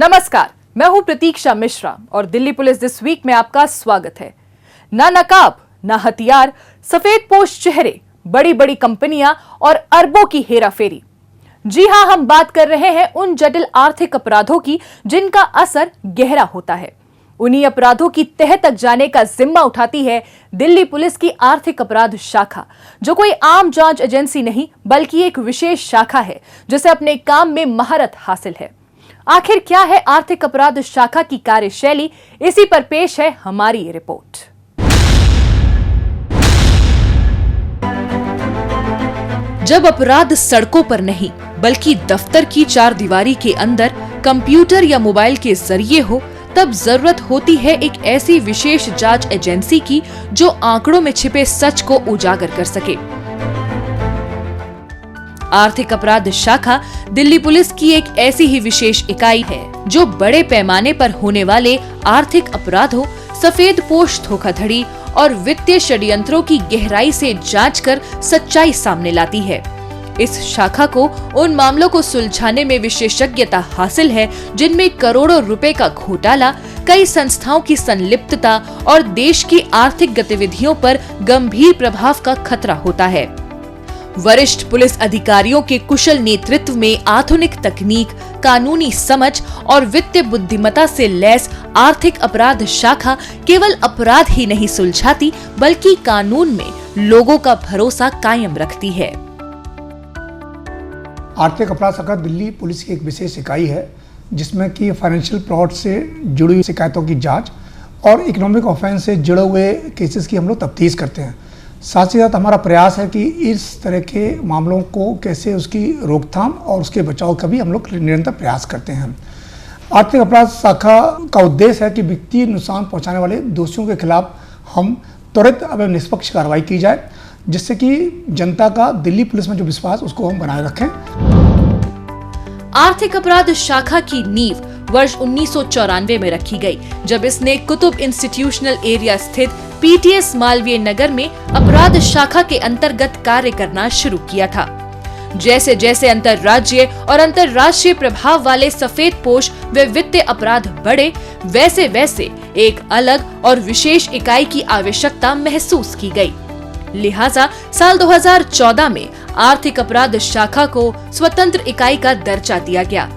नमस्कार, मैं हूं प्रतीक्षा मिश्रा और दिल्ली पुलिस दिस वीक में आपका स्वागत है। ना नकाब, ना हथियार, सफेदपोश चेहरे, बड़ी बड़ी कंपनियां और अरबों की हेराफेरी। जी हां, हम बात कर रहे हैं उन जटिल आर्थिक अपराधों की जिनका असर गहरा होता है। उन्हीं अपराधों की तह तक जाने का जिम्मा उठाती है दिल्ली पुलिस की आर्थिक अपराध शाखा, जो कोई आम जांच एजेंसी नहीं बल्कि एक विशेष शाखा है जिसे अपने काम में महारत हासिल है। आखिर क्या है आर्थिक अपराध शाखा की कार्यशैली, इसी पर पेश है हमारी ये रिपोर्ट। जब अपराध सड़कों पर नहीं बल्कि दफ्तर की चारदीवारी के अंदर कंप्यूटर या मोबाइल के जरिए हो, तब जरूरत होती है एक ऐसी विशेष जांच एजेंसी की जो आंकड़ों में छिपे सच को उजागर कर सके। आर्थिक अपराध शाखा दिल्ली पुलिस की एक ऐसी ही विशेष इकाई है जो बड़े पैमाने पर होने वाले आर्थिक अपराधों, सफेदपोश धोखाधड़ी और वित्तीय षड्यंत्रों की गहराई से जांच कर सच्चाई सामने लाती है। इस शाखा को उन मामलों को सुलझाने में विशेषज्ञता हासिल है जिनमें करोड़ों रुपए का घोटाला, कई संस्थाओं की संलिप्तता और देश की आर्थिक गतिविधियों पर गंभीर प्रभाव का खतरा होता है। वरिष्ठ पुलिस अधिकारियों के कुशल नेतृत्व में आधुनिक तकनीक, कानूनी समझ और वित्तीय बुद्धिमत्ता से लैस आर्थिक अपराध शाखा केवल अपराध ही नहीं सुलझाती बल्कि कानून में लोगों का भरोसा कायम रखती है। आर्थिक अपराध शाखा दिल्ली पुलिस की एक विशेष इकाई है जिसमें कि फाइनेंशियल फ्रॉड से जुड़ी हुई शिकायतों की जांच और इकोनॉमिक ऑफेंस से जुड़े हुए केसेस की हम लोग तफ्तीश करते हैं। साथ ही साथ हमारा प्रयास है कि इस तरह के मामलों को कैसे उसकी रोकथाम और उसके बचाव का भी हम लोग निरंतर प्रयास करते हैं। आर्थिक अपराध शाखा का उद्देश्य है कि वित्तीय नुकसान पहुंचाने वाले दोषियों के खिलाफ हम त्वरित एवं निष्पक्ष कार्रवाई की जाए, जिससे कि जनता का दिल्ली पुलिस में जो विश्वास उसको हम बनाए रखें। आर्थिक अपराध शाखा की नींव वर्ष 1994 में रखी गई, जब इसने कुतुब इंस्टीट्यूशनल एरिया स्थित पीटीएस मालवीय नगर में अपराध शाखा के अंतर्गत कार्य करना शुरू किया था। जैसे जैसे अंतर्राज्यीय और अंतर्राष्ट्रीय प्रभाव वाले सफेदपोश व वित्तीय अपराध बढ़े, वैसे वैसे एक अलग और विशेष इकाई की आवश्यकता महसूस की गई। लिहाजा साल 2014 में आर्थिक अपराध शाखा को स्वतंत्र इकाई का दर्जा दिया गया।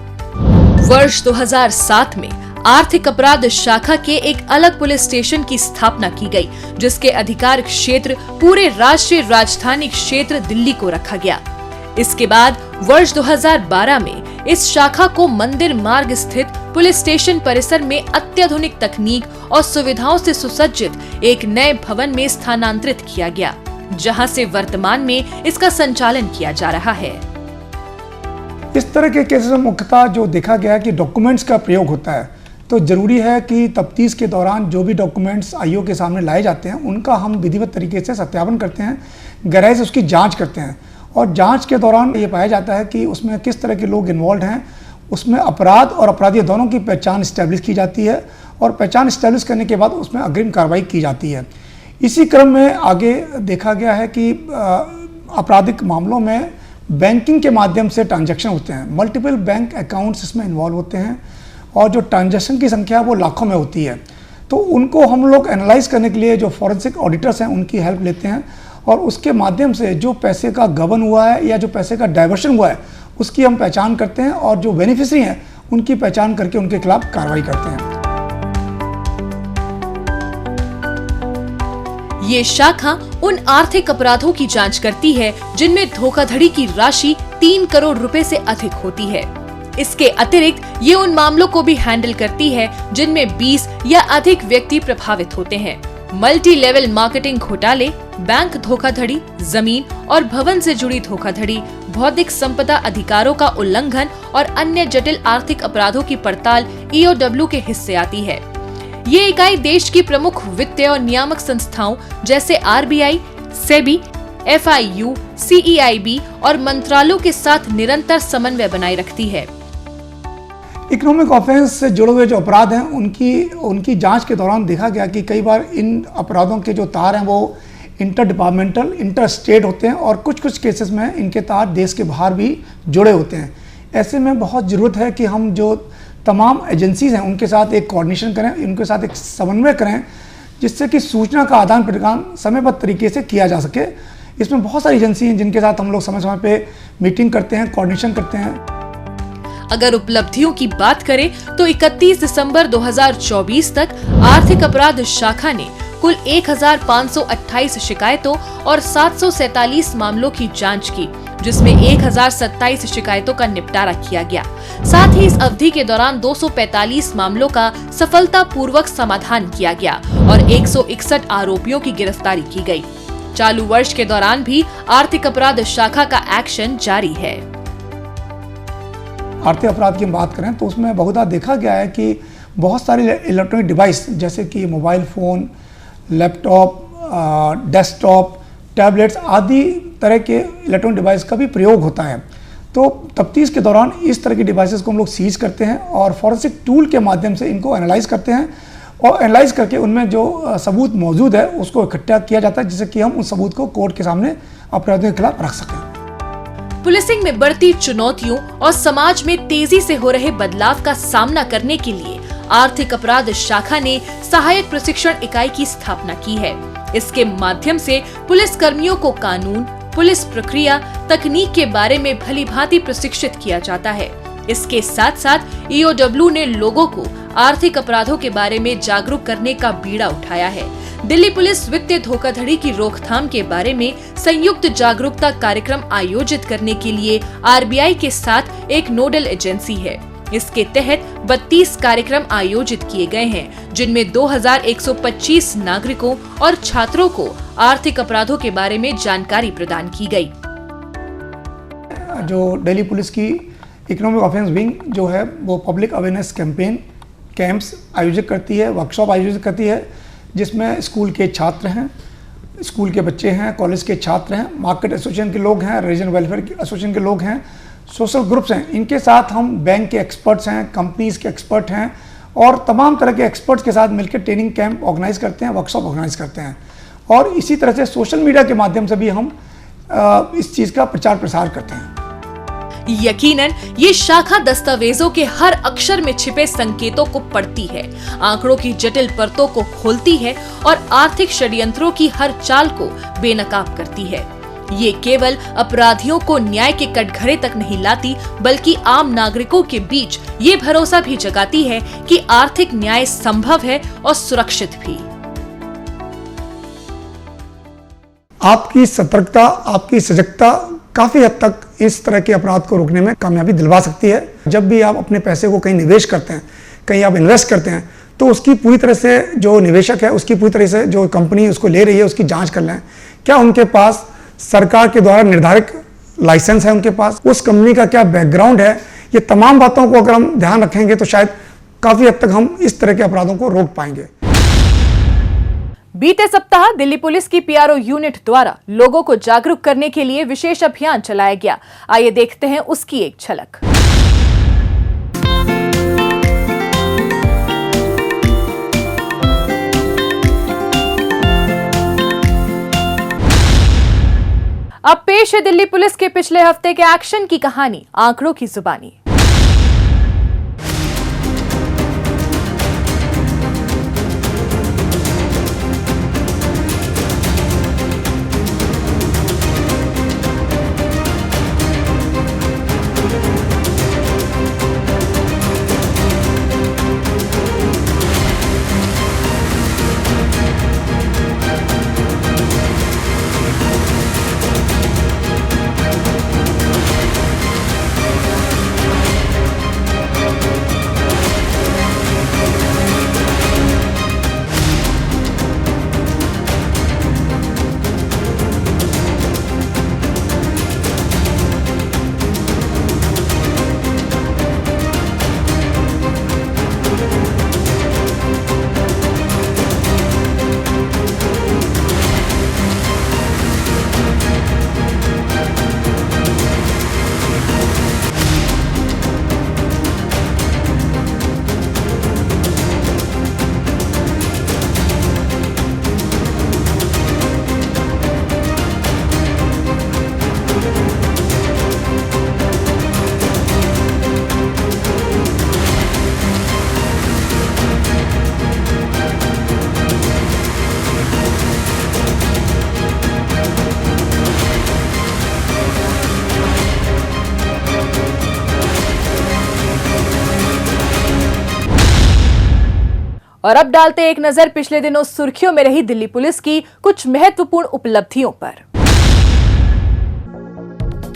वर्ष 2007 में आर्थिक अपराध शाखा के एक अलग पुलिस स्टेशन की स्थापना की गई, जिसके अधिकार क्षेत्र पूरे राष्ट्रीय राजधानी क्षेत्र दिल्ली को रखा गया। इसके बाद वर्ष 2012 में इस शाखा को मंदिर मार्ग स्थित पुलिस स्टेशन परिसर में अत्याधुनिक तकनीक और सुविधाओं से सुसज्जित एक नए भवन में स्थानांतरित किया गया, जहां से वर्तमान में इसका संचालन किया जा रहा है। इस तरह के केसेस में मुख्यतः जो देखा गया है कि डॉक्यूमेंट्स का प्रयोग होता है, तो जरूरी है कि तफ्तीश के दौरान जो भी डॉक्यूमेंट्स आईओ के सामने लाए जाते हैं उनका हम विधिवत तरीके से सत्यापन करते हैं, गहराई से उसकी जांच करते हैं और जांच के दौरान ये पाया जाता है कि उसमें किस तरह के लोग इन्वॉल्व हैं, उसमें अपराध और अपराधी दोनों की पहचान इस्टेब्लिश की जाती है और पहचान इस्टेब्लिश करने के बाद उसमें अग्रिम कार्रवाई की जाती है। इसी क्रम में आगे देखा गया है कि आपराधिक मामलों में बैंकिंग के माध्यम से ट्रांजैक्शन होते हैं, मल्टीपल बैंक अकाउंट्स इसमें इन्वॉल्व होते हैं और जो ट्रांजैक्शन की संख्या वो लाखों में होती है। तो उनको हम लोग एनालाइज करने के लिए जो फॉरेंसिक ऑडिटर्स हैं उनकी हेल्प लेते हैं और उसके माध्यम से जो पैसे का गबन हुआ है या जो पैसे का डाइवर्शन हुआ है उसकी हम पहचान करते हैं और जो बेनिफिशियरी हैं उनकी पहचान करके उनके खिलाफ कार्रवाई करते हैं। ये शाखा उन आर्थिक अपराधों की जांच करती है जिनमें धोखाधड़ी की राशि 3 करोड़ रुपए से अधिक होती है। इसके अतिरिक्त ये उन मामलों को भी हैंडल करती है जिनमें 20 या अधिक व्यक्ति प्रभावित होते हैं। मल्टी लेवल मार्केटिंग घोटाले, बैंक धोखाधड़ी, जमीन और भवन से जुड़ी धोखाधड़ी, बौद्धिक संपदा अधिकारों का उल्लंघन और अन्य जटिल आर्थिक अपराधों की पड़ताल ईओडब्ल्यू के हिस्से आती है। ये इकाई देश की प्रमुख वित्तीय और नियामक संस्थाओं जैसे आरबीआई, सेबी, एफआईयू, सीईआईबी और मंत्रालयों के साथ निरंतर समन्वय बनाए रखती है। इकोनॉमिक ऑफेंस से जुड़े हुए जो अपराध हैं उनकी जांच के दौरान देखा गया कि कई बार इन अपराधों के जो तार हैं वो इंटर डिपार्टमेंटल, इंटर स्टेट होते हैं और कुछ केसेस में इनके तार देश के बाहर भी जुड़े होते हैं। ऐसे में बहुत ज़रूरत है कि हम जो तमाम एजेंसीज हैं उनके साथ एक कोऑर्डिनेशन करें, उनके साथ एक समन्वय करें, जिससे कि सूचना का आदान प्रदान समयबद्ध तरीके से किया जा सके। इसमें बहुत सारी एजेंसी हैं जिनके साथ हम लोग समय समय पे मीटिंग करते हैं, कोऑर्डिनेशन करते हैं। अगर उपलब्धियों की बात करें तो 31 दिसंबर 2024 तक आर्थिक अपराध शाखा ने कुल 1528 शिकायतों और 747 मामलों की जांच की, जिसमें 1027 शिकायतों का निपटारा किया गया। साथ ही इस अवधि के दौरान 245 मामलों का सफलतापूर्वक समाधान किया गया और 161 आरोपियों की गिरफ्तारी की गई। चालू वर्ष के दौरान भी आर्थिक अपराध शाखा का एक्शन जारी है। आर्थिक अपराध की बात करें तो उसमें बहुधा देखा गया है कि बहुत सारे इलेक्ट्रॉनिक डिवाइस जैसे कि mobile phone, laptop, desktop, tablets आदि तरह के इलेक्ट्रॉनिक डिवाइस का भी प्रयोग होता है। तो तफ्तीश के दौरान इस तरह की डिवाइसेस को हम लोग सीज करते हैं और फॉरेंसिक टूल के माध्यम से इनको एनालाइज करते हैं और एनालाइज करके उनमें जो सबूत मौजूद है उसको इकट्ठा किया जाता है, जिससे कि हम उस सबूत को कोर्ट के सामने अपराधियों के खिलाफ रख सकें। पुलिसिंग में बढ़ती चुनौतियों और समाज में तेजी से हो रहे बदलाव का सामना करने के लिए आर्थिक अपराध शाखा ने सहायक प्रशिक्षण इकाई की स्थापना की है। इसके माध्यम से पुलिस कर्मियों को कानून, पुलिस प्रक्रिया, तकनीक के बारे में भलीभांति प्रशिक्षित किया जाता है। इसके साथ साथ ईओडब्ल्यू ने लोगों को आर्थिक अपराधों के बारे में जागरूक करने का बीड़ा उठाया है। दिल्ली पुलिस वित्तीय धोखाधड़ी की रोकथाम के बारे में संयुक्त जागरूकता कार्यक्रम आयोजित करने के लिए आरबीआई के साथ एक नोडल एजेंसी है। इसके तहत 32 कार्यक्रम आयोजित किए गए हैं, जिनमें 2125 नागरिकों और छात्रों को आर्थिक अपराधों के बारे में जानकारी प्रदान की गई। जो दिल्ली पुलिस की इकोनॉमिक ऑफेंस विंग जो है वो पब्लिक अवेयरनेस कैंपेन कैंप्स आयोजित करती है, वर्कशॉप आयोजित करती है, जिसमें स्कूल के छात्र हैं, स्कूल के बच्चे हैं, कॉलेज के छात्र हैं, मार्केट एसोसिएशन के लोग हैं, रीजन वेलफेयर एसोसिएशन के लोग हैं, सोशल ग्रुप्स हैं। इनके साथ हम बैंक के एक्सपर्ट्स हैं, कंपनीज के एक्सपर्ट हैं और तमाम तरह के एक्सपर्ट्स के साथ मिलकर ट्रेनिंग कैंप ऑर्गेनाइज करते हैं, वर्कशॉप ऑर्गेनाइज करते हैं। और इसी तरह से सोशल मीडिया के माध्यम से भी हम इस चीज़ का प्रचार प्रसार करते हैं। यकीनन ये शाखा दस्तावेजों के हर अक्षर में छिपे संकेतों को पढ़ती है, आंकड़ों की जटिल परतों को खोलती है और आर्थिक षड्यंत्रों की हर चाल को बेनकाब करती है। ये केवल अपराधियों को न्याय के कटघरे तक नहीं लाती, बल्कि आम नागरिकों के बीच ये भरोसा भी जगाती है कि आर्थिक न्याय संभव है और सुरक्षित भी। आपकी सतर्कता, आपकी सजगता काफ़ी हद तक इस तरह के अपराध को रोकने में कामयाबी दिलवा सकती है। जब भी आप अपने पैसे को कहीं निवेश करते हैं, कहीं आप इन्वेस्ट करते हैं, तो उसकी पूरी तरह से जो निवेशक है, उसकी पूरी तरह से जो कंपनी उसको ले रही है, उसकी जांच कर लें। क्या उनके पास सरकार के द्वारा निर्धारित लाइसेंस है, उनके पास उस कंपनी का क्या बैकग्राउंड है। ये तमाम बातों को अगर हम ध्यान रखेंगे तो शायद काफ़ी हद तक हम इस तरह के अपराधों को रोक पाएंगे। बीते सप्ताह दिल्ली पुलिस की पीआरओ यूनिट द्वारा लोगों को जागरूक करने के लिए विशेष अभियान चलाया गया। आइए देखते हैं उसकी एक झलक। अब पेश है दिल्ली पुलिस के पिछले हफ्ते के एक्शन की कहानी, आंकड़ों की जुबानी। और अब डालते एक नजर पिछले दिनों सुर्खियों में रही दिल्ली पुलिस की कुछ महत्वपूर्ण उपलब्धियों पर।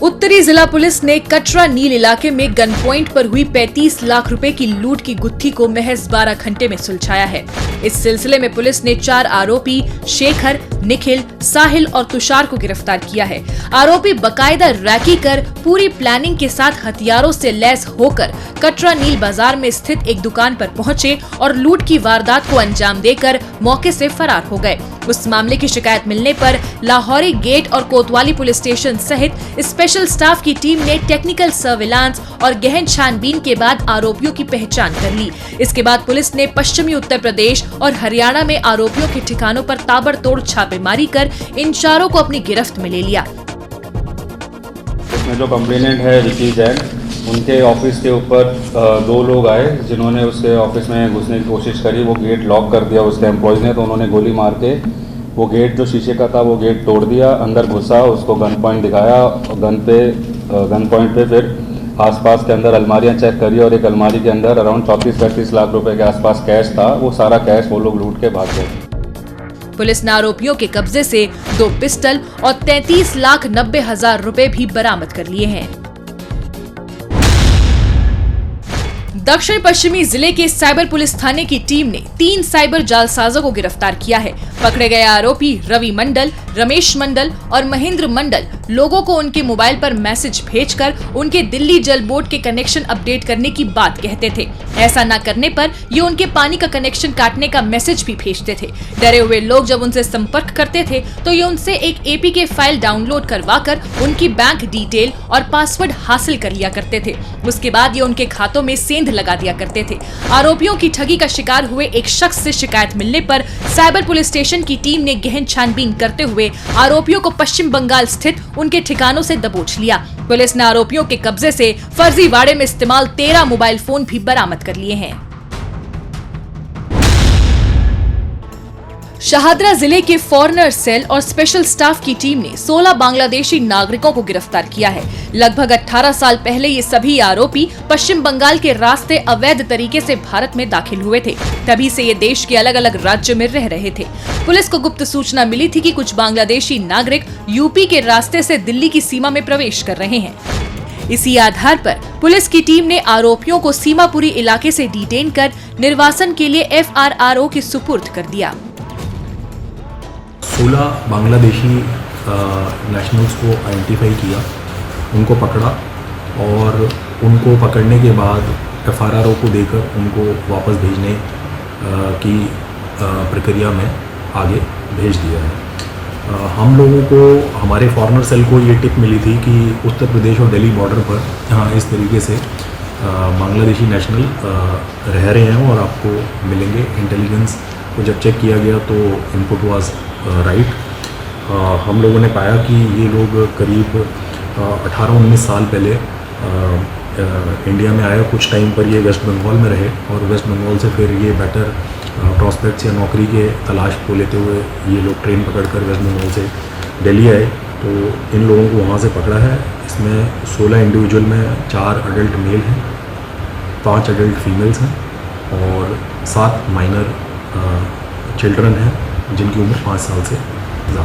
उत्तरी जिला पुलिस ने कटरा नील इलाके में गन पॉइंट पर हुई 35 लाख रुपए की लूट की गुत्थी को महज 12 घंटे में सुलझाया है। इस सिलसिले में पुलिस ने 4 आरोपी शेखर, निखिल, साहिल और तुषार को गिरफ्तार किया है। आरोपी बकायदा रैकी कर पूरी प्लानिंग के साथ हथियारों से लैस होकर कटरा नील बाजार में स्थित एक दुकान पर पहुंचे और लूट की वारदात को अंजाम देकर मौके से फरार हो गए। उस मामले की शिकायत मिलने पर लाहौरी गेट और कोतवाली पुलिस स्टेशन सहित स्पेशल स्टाफ की टीम ने टेक्निकल सर्विलांस और गहन छानबीन के बाद आरोपियों की पहचान कर ली। इसके बाद पुलिस ने पश्चिमी उत्तर प्रदेश और हरियाणा में आरोपियों के ठिकानों पर ताबड़तोड़ छापेमारी कर इन चारों को अपनी गिरफ्त में ले लिया। इसमें जो कंप्लेनेंट है विकी जैन, उनके ऑफिस के ऊपर 2 लोग आए जिन्होंने उसके ऑफिस में घुसने की कोशिश करी। वो गेट लॉक कर दिया उसके एम्प्लॉयज़ ने, तो उन्होंने गोली मार के वो गेट जो शीशे का था वो गेट तोड़ दिया, अंदर घुसा, उसको गन पॉइंट दिखाया। गन पॉइंट पे फिर आसपास के अंदर अलमारियां चेक करी और एक अलमारी के अंदर अराउंड 34-35 लाख रुपए के आसपास कैश था। वो सारा कैश वो लोग लूट के भाग गए। पुलिस ने आरोपियों के कब्जे से 2 पिस्टल और 33,90,000 रुपए भी बरामद कर लिए हैं। दक्षिण पश्चिमी जिले के साइबर पुलिस थाने की टीम ने 3 साइबर जालसाजों को गिरफ्तार किया है। पकड़े गए आरोपी रवि मंडल, रमेश मंडल और महेंद्र मंडल लोगों को उनके मोबाइल पर मैसेज भेजकर उनके दिल्ली जल बोर्ड के कनेक्शन अपडेट करने की बात कहते थे। ऐसा न करने पर ये उनके पानी का कनेक्शन काटने का मैसेज भी भेजते थे। डरे हुए लोग जब उनसे संपर्क करते थे तो ये उनसे एक APK फाइल डाउनलोड करवाकर उनकी बैंक डिटेल और पासवर्ड हासिल कर लिया करते थे। उसके बाद ये उनके खातों में सेंध लगा दिया करते थे। आरोपियों की ठगी का शिकार हुए एक शख्स से शिकायत मिलने पर साइबर पुलिस स्टेशन की टीम ने गहन छानबीन करते हुए आरोपियों को पश्चिम बंगाल स्थित उनके ठिकानों से दबोच लिया। पुलिस ने आरोपियों के कब्जे से फर्जीवाड़े में इस्तेमाल 13 मोबाइल फोन भी बरामद कर लिए हैं। शाहदरा जिले के फॉरेनर सेल और स्पेशल स्टाफ की टीम ने 16 बांग्लादेशी नागरिकों को गिरफ्तार किया है। लगभग 18 साल पहले ये सभी आरोपी पश्चिम बंगाल के रास्ते अवैध तरीके से भारत में दाखिल हुए थे। तभी से ये देश के अलग अलग राज्यों में रह रहे थे। पुलिस को गुप्त सूचना मिली थी कि कुछ बांग्लादेशी नागरिक यूपी के रास्ते से दिल्ली की सीमा में प्रवेश कर रहे हैं। इसी आधार पर पुलिस की टीम ने आरोपियों को सीमापुरी इलाके से डिटेन कर निर्वासन के लिए FRRO के सुपुर्द कर दिया। 16 बांग्लादेशी नेशनल्स को आइडेंटिफाई किया, उनको पकड़ा और उनको पकड़ने के बाद FRRO को देकर उनको वापस भेजने की प्रक्रिया में आगे भेज दिया है। हम लोगों को, हमारे फॉरेनर सेल को ये टिप मिली थी कि उत्तर प्रदेश और दिल्ली बॉर्डर पर यहाँ इस तरीके से बांग्लादेशी नेशनल रह रहे हैं और आपको मिलेंगे। इंटेलिजेंस को जब चेक किया गया तो इनपुट वाज राइट। हम लोगों ने पाया कि ये लोग करीब 18-19 साल पहले इंडिया में आए। कुछ टाइम पर ये वेस्ट बंगाल में रहे और वेस्ट बंगाल से फिर ये बेटर प्रॉस्पेक्ट्स या नौकरी के तलाश को लेते हुए ये लोग ट्रेन पकड़कर वेस्ट बंगाल से दिल्ली आए। तो इन लोगों को वहाँ से पकड़ा है। इसमें 16 इंडिविजुअल में 4 अडल्ट मेल हैं, 5 अडल्ट फीमेल्स हैं और 7 माइनर चिल्ड्रन हैं जिनकी उम्र 5 साल से ज़्यादा।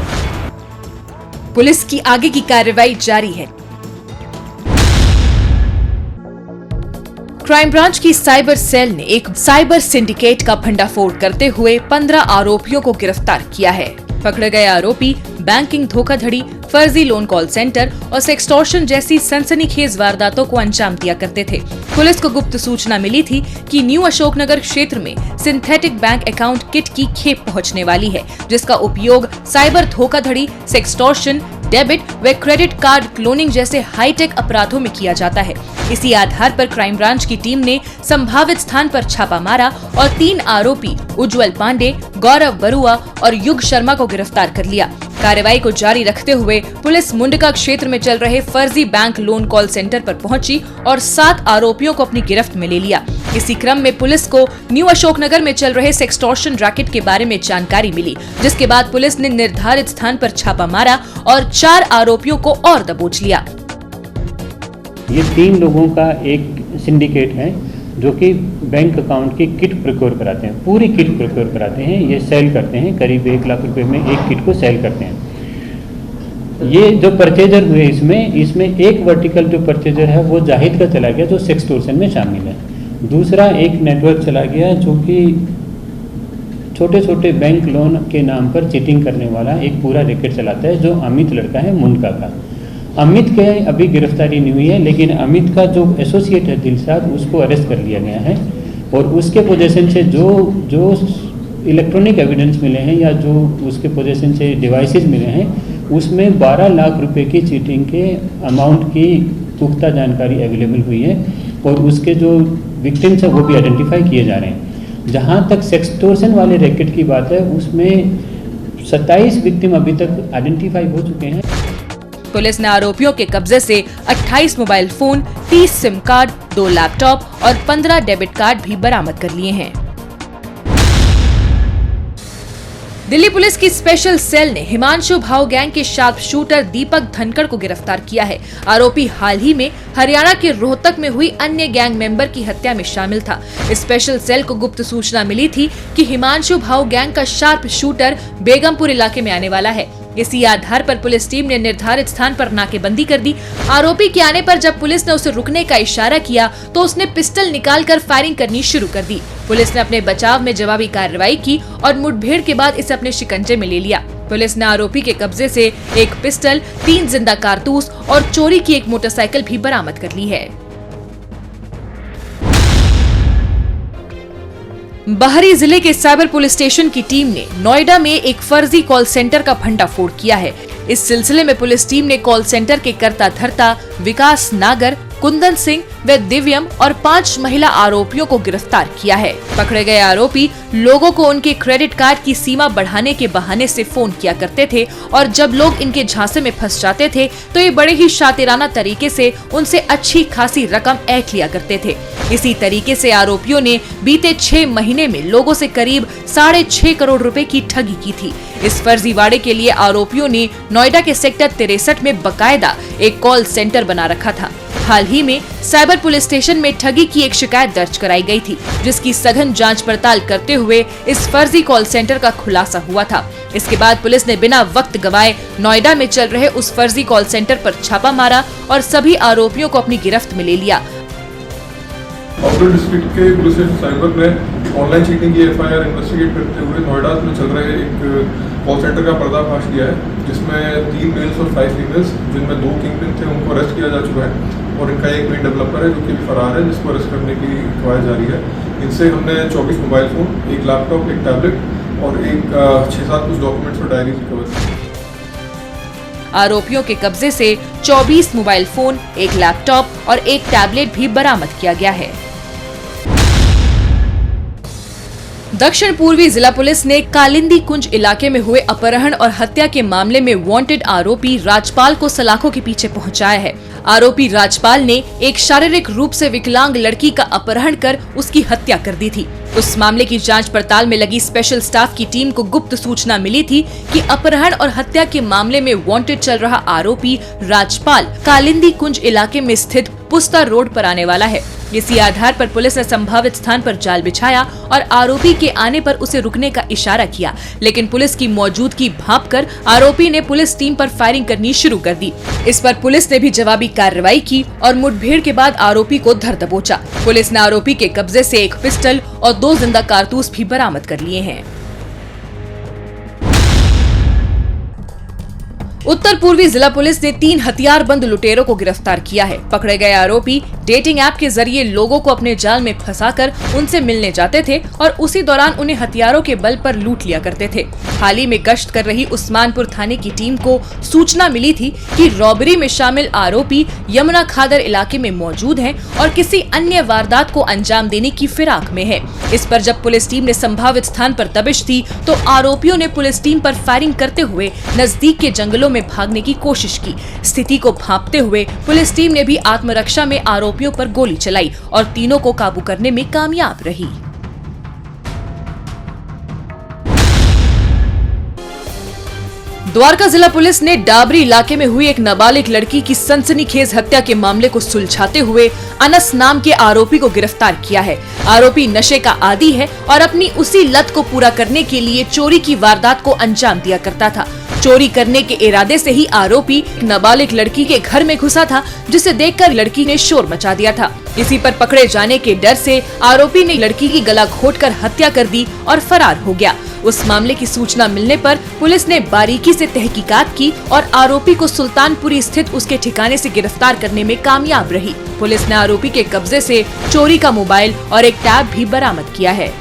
पुलिस की आगे की कार्रवाई जारी है। क्राइम ब्रांच की साइबर सेल ने एक साइबर सिंडिकेट का भंडाफोड़ करते हुए 15 आरोपियों को गिरफ्तार किया है। पकड़े गए आरोपी बैंकिंग धोखाधड़ी, फर्जी लोन कॉल सेंटर और सेक्सटॉर्शन जैसी सनसनीखेज वारदातों को अंजाम दिया करते थे। पुलिस को गुप्त सूचना मिली थी कि न्यू अशोकनगर क्षेत्र में सिंथेटिक बैंक अकाउंट किट की खेप पहुंचने वाली है, जिसका उपयोग साइबर धोखाधड़ी, सेक्सटॉर्शन, डेबिट व क्रेडिट कार्ड क्लोनिंग जैसे हाईटेक अपराधों में किया जाता है। इसी आधार पर क्राइम ब्रांच की टीम ने संभावित स्थान पर छापा मारा और 3 आरोपी उज्जवल पांडे, गौरव बरुआ और युग शर्मा को गिरफ्तार कर लिया। कार्रवाई को जारी रखते हुए पुलिस मुंडका क्षेत्र में चल रहे फर्जी बैंक लोन कॉल सेंटर पर पहुंची और 7 आरोपियों को अपनी गिरफ्त में ले लिया। इसी क्रम में पुलिस को न्यू अशोकनगर में चल रहे सेक्सटॉर्शन रैकेट के बारे में जानकारी मिली, जिसके बाद पुलिस ने निर्धारित स्थान पर छापा मारा और 4 आरोपियों को और दबोच लिया। ये 3 लोगों का एक सिंडिकेट है जो कि बैंक अकाउंट की किट प्रोक्योर कराते हैं, पूरी किट प्रोक्योर कराते हैं। ये सेल करते हैं, करीब 1 लाख रुपए में एक किट को सेल करते हैं। ये जो परचेजर हुए इसमें एक वर्टिकल जो परचेजर है वो जाहिद का चला गया, जो सेक्सटोर्शन में शामिल है। दूसरा एक नेटवर्क चला गया जो कि छोटे छोटे बैंक लोन के नाम पर चीटिंग करने वाला एक पूरा रैकेट चलाता है, जो अमित लड़का है मुंडका का। अमित के अभी गिरफ्तारी नहीं हुई है, लेकिन अमित का जो एसोसिएट है दिलशाद, उसको अरेस्ट कर लिया गया है। और उसके पोजीशन से जो इलेक्ट्रॉनिक एविडेंस मिले हैं या जो उसके पोजीशन से डिवाइसेस मिले हैं, उसमें 12 लाख रुपए की चीटिंग के अमाउंट की पुख्ता जानकारी अवेलेबल हुई है। और उसके जो विक्टिम्स हैं वो भी आइडेंटिफाई किए जा रहे हैं। जहाँ तक सेक्सटोर्शन वाले रैकेट की बात है, उसमें 27 विक्टिम अभी तक आइडेंटिफाई हो चुके हैं। पुलिस ने आरोपियों के कब्जे से 28 mobile phone, 30 SIM card, 2 laptop और 15 डेबिट कार्ड भी बरामद कर लिए हैं। दिल्ली पुलिस की स्पेशल सेल ने हिमांशु भाव गैंग के शार्प शूटर दीपक धनखड़ को गिरफ्तार किया है। आरोपी हाल ही में हरियाणा के रोहतक में हुई अन्य गैंग मेंबर की हत्या में शामिल था। स्पेशल सेल को गुप्त सूचना मिली थी कि हिमांशु भाव गैंग का शार्प शूटर बेगमपुर इलाके में आने वाला है। इसी आधार पर पुलिस टीम ने निर्धारित स्थान पर नाकेबंदी कर दी। आरोपी के आने पर जब पुलिस ने उसे रुकने का इशारा किया तो उसने पिस्टल निकालकर फायरिंग करनी शुरू कर दी। पुलिस ने अपने बचाव में जवाबी कार्रवाई की और मुठभेड़ के बाद इसे अपने शिकंजे में ले लिया। पुलिस ने आरोपी के कब्जे से एक पिस्टल, 3 जिंदा कारतूस और चोरी की एक मोटरसाइकिल भी बरामद कर ली है। बहरी जिले के साइबर पुलिस स्टेशन की टीम ने नोएडा में एक फर्जी कॉल सेंटर का भंडाफोड़ किया है। इस सिलसिले में पुलिस टीम ने कॉल सेंटर के कर्ता धर्ता विकास नागर, कुंदन सिंह व दिव्यम और 5 महिला आरोपियों को गिरफ्तार किया है। पकड़े गए आरोपी लोगों को उनके क्रेडिट कार्ड की सीमा बढ़ाने के बहाने से फोन किया करते थे और जब लोग इनके झांसे में फंस जाते थे तो ये बड़े ही शातिराना तरीके से उनसे अच्छी खासी रकम ऐंठ लिया करते थे। इसी तरीके से आरोपियों ने बीते 6 महीने में लोगों से करीब 6.5 करोड़ रुपए की ठगी की थी। इस फर्जीवाड़े के लिए आरोपियों ने नोएडा के सेक्टर 63 में बकायदा एक कॉल सेंटर बना रखा था। हाल ही में साइबर पुलिस स्टेशन में ठगी की एक शिकायत दर्ज कराई गई थी, जिसकी सघन जांच पड़ताल करते हुए इस फर्जी कॉल सेंटर का खुलासा हुआ था। इसके बाद पुलिस ने बिना वक्त गवाए नोएडा में चल रहे उस फर्जी कॉल सेंटर पर छापा मारा और सभी आरोपियों को अपनी गिरफ्त में ले लिया। आउटर डिस्ट्रिक्ट के पुलिस स्टेशन साइबर ने ऑनलाइन चीटिंग की एफआईआर इन्वेस्टिगेट करते हुए नोएडा में चल रहे एक कॉल सेंटर का पर्दाफाश किया है, जिसमें 3 मेल्स और 5 फीमेल्स, जिनमें 2 किंगपिन थे, उनको अरेस्ट किया जा चुका है। और इनका एक मेन डेवलपर है जो कि फरार है, जिसको अरेस्ट करने की कवायद जारी है। इनसे हमने 24 मोबाइल फोन, 1 लैपटॉप, 1 टैबलेट और 6-7 कुछ डॉक्यूमेंट्स और डायरीज रिकवर की। आरोपियों के कब्जे से 24 मोबाइल फोन, 1 लैपटॉप और 1 टैबलेट भी बरामद किया गया है। दक्षिण पूर्वी जिला पुलिस ने कालिंदी कुंज इलाके में हुए अपहरण और हत्या के मामले में वांटेड आरोपी राजपाल को सलाखों के पीछे पहुंचाया है। आरोपी राजपाल ने एक शारीरिक रूप से विकलांग लड़की का अपहरण कर उसकी हत्या कर दी थी। उस मामले की जांच पड़ताल में लगी स्पेशल स्टाफ की टीम को गुप्त सूचना मिली थी कि अपहरण और हत्या के मामले में वांटेड चल रहा आरोपी राजपाल कालिंदी कुंज इलाके में स्थित पुस्ता रोड पर आने वाला है। इसी आधार पर पुलिस ने संभावित स्थान पर जाल बिछाया और आरोपी के आने पर उसे रुकने का इशारा किया, लेकिन पुलिस की मौजूदगी भांपकर आरोपी ने पुलिस टीम पर फायरिंग करनी शुरू कर दी। इस पर पुलिस ने भी जवाबी कार्रवाई की और मुठभेड़ के बाद आरोपी को धर दबोचा। पुलिस ने आरोपी के कब्जे से एक पिस्टल और 2 जिंदा कारतूस भी बरामद कर लिए हैं। उत्तर पूर्वी जिला पुलिस ने 3 हथियारबंद लुटेरों को गिरफ्तार किया है। पकड़े गए आरोपी डेटिंग ऐप के जरिए लोगों को अपने जाल में फंसाकर उनसे मिलने जाते थे और उसी दौरान उन्हें हथियारों के बल पर लूट लिया करते थे। हाल ही में गश्त कर रही उस्मानपुर थाने की टीम को सूचना मिली थी कि रॉबरी में शामिल आरोपी यमुना खादर इलाके में मौजूद हैं और किसी अन्य वारदात को अंजाम देने की फिराक में है। इस पर जब पुलिस टीम ने संभावित स्थान पर दबिश दी तो आरोपियों ने पुलिस टीम पर फायरिंग करते हुए नजदीक के जंगलों में भागने की कोशिश की। स्थिति को भांपते हुए पुलिस टीम ने भी आत्मरक्षा में आरोपियों पर गोली चलाई और तीनों को काबू करने में कामयाब रही। द्वारका जिला पुलिस ने डाबरी इलाके में हुई एक नाबालिग लड़की की सनसनीखेज हत्या के मामले को सुलझाते हुए अनस नाम के आरोपी को गिरफ्तार किया है। आरोपी नशे का आदी है और अपनी उसी लत को पूरा करने के लिए चोरी की वारदात को अंजाम दिया करता था। चोरी करने के इरादे से ही आरोपी एक नाबालिग लड़की के घर में घुसा था, जिसे देखकर लड़की ने शोर मचा दिया था। इसी पर पकड़े जाने के डर से आरोपी ने लड़की की गला घोंटकर हत्या कर दी और फरार हो गया। उस मामले की सूचना मिलने पर पुलिस ने बारीकी से तहकीकात की और आरोपी को सुल्तानपुरी स्थित उसके ठिकाने से गिरफ्तार करने में कामयाब रही। पुलिस ने आरोपी के कब्जे से चोरी का मोबाइल और एक टैब भी बरामद किया है।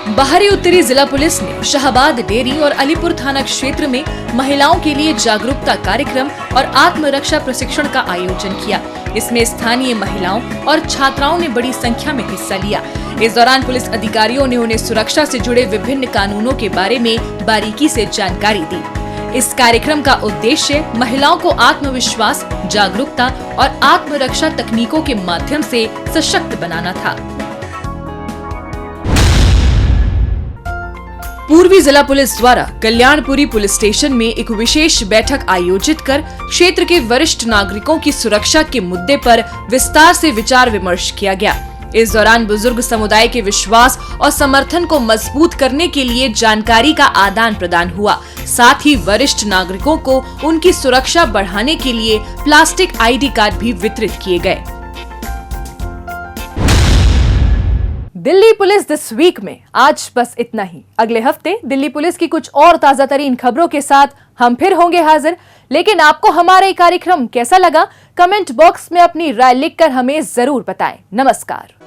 बाहरी उत्तरी जिला पुलिस ने शाहबाद डेरी और अलीपुर थाना क्षेत्र में महिलाओं के लिए जागरूकता कार्यक्रम और आत्मरक्षा प्रशिक्षण का आयोजन किया। इसमें स्थानीय महिलाओं और छात्राओं ने बड़ी संख्या में हिस्सा लिया। इस दौरान पुलिस अधिकारियों ने उन्हें सुरक्षा से जुड़े विभिन्न कानूनों के बारे में बारीकी से जानकारी दी। इस कार्यक्रम का उद्देश्य महिलाओं को आत्मविश्वास, जागरूकता और आत्मरक्षा तकनीकों के माध्यम से सशक्त बनाना था। पूर्वी जिला पुलिस द्वारा कल्याणपुरी पुलिस स्टेशन में एक विशेष बैठक आयोजित कर क्षेत्र के वरिष्ठ नागरिकों की सुरक्षा के मुद्दे पर विस्तार से विचार विमर्श किया गया। इस दौरान बुजुर्ग समुदाय के विश्वास और समर्थन को मजबूत करने के लिए जानकारी का आदान प्रदान हुआ। साथ ही वरिष्ठ नागरिकों को उनकी सुरक्षा बढ़ाने के लिए प्लास्टिक ID कार्ड भी वितरित किए गए। दिल्ली पुलिस दिस वीक में आज बस इतना ही। अगले हफ्ते दिल्ली पुलिस की कुछ और ताजा तरीन खबरों के साथ हम फिर होंगे हाजिर। लेकिन आपको हमारा ये कार्यक्रम कैसा लगा, कमेंट बॉक्स में अपनी राय लिखकर हमें जरूर बताएं। नमस्कार।